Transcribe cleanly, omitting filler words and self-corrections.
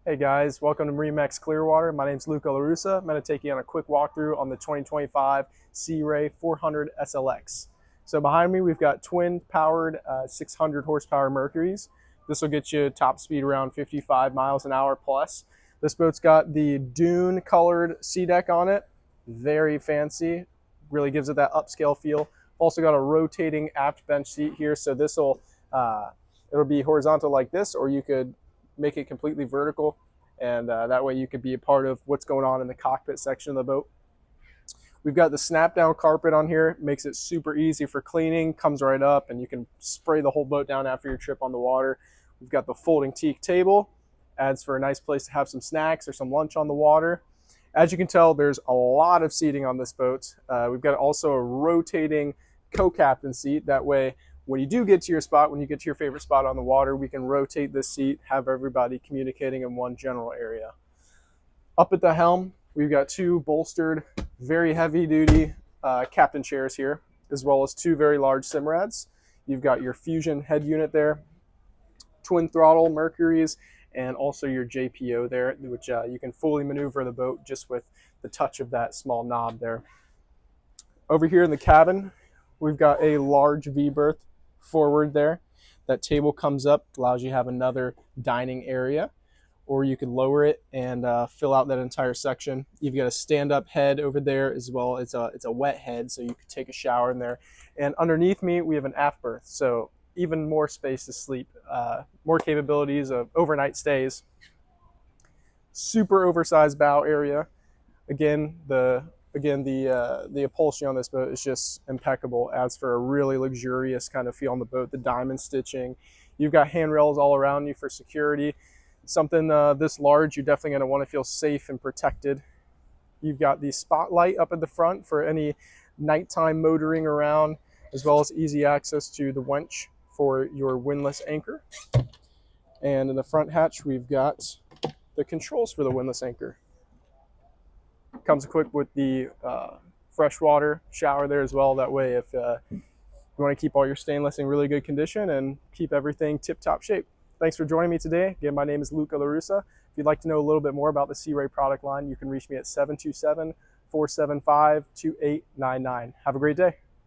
Hey guys, welcome to MarineMax Clearwater. My name is Luca LaRussa. I'm going to take you on a quick walkthrough on the 2025 Sea Ray 400 SLX. So behind me we've got twin powered 600 horsepower Mercuries. This will get you top speed around 55 miles an hour plus. This boat's got the dune colored sea deck on it. Very fancy, really gives it that upscale feel. Also got a rotating aft bench seat here, so this will it'll be horizontal like this, or you could make it completely vertical, and that way you could be a part of what's going on in the cockpit section of the boat. We've got the snap down carpet on here, makes it super easy for cleaning, comes right up and you can spray the whole boat down after your trip on the water. We've got the folding teak table, adds for a nice place to have some snacks or some lunch on the water. As you can tell, there's a lot of seating on this boat. We've got also a rotating co-captain seat. That way, when you do get to your spot, when you get to your favorite spot on the water, we can rotate this seat, have everybody communicating in one general area. Up at the helm, we've got two bolstered, very heavy-duty captain chairs here, as well as two very large Simrads. You've got your Fusion head unit there, twin throttle Mercuries, and also your JPO there, which you can fully maneuver the boat just with the touch of that small knob there. Over here in the cabin, we've got a large V-berth forward there. That table comes up, allows you to have another dining area, or you could lower it and fill out that entire section. You've got a stand-up head over there as well. It's a wet head, so you could take a shower in there. And underneath me, we have an aft berth, so even more space to sleep, more capabilities of overnight stays. Super oversized bow area. Again, the upholstery on this boat is just impeccable. Adds for a really luxurious kind of feel on the boat. The diamond stitching. You've got handrails all around you for security. Something this large, you're definitely going to want to feel safe and protected. You've got the spotlight up at the front for any nighttime motoring around, as well as easy access to the winch for your windlass anchor. And in the front hatch, we've got the controls for the windlass anchor. Comes equipped with the freshwater shower there as well. That way, if you want to keep all your stainless in really good condition and keep everything tip-top shape. Thanks for joining me today. Again, my name is Luca LaRussa. If you'd like to know a little bit more about the Sea Ray product line, you can reach me at 727-475-2899. Have a great day.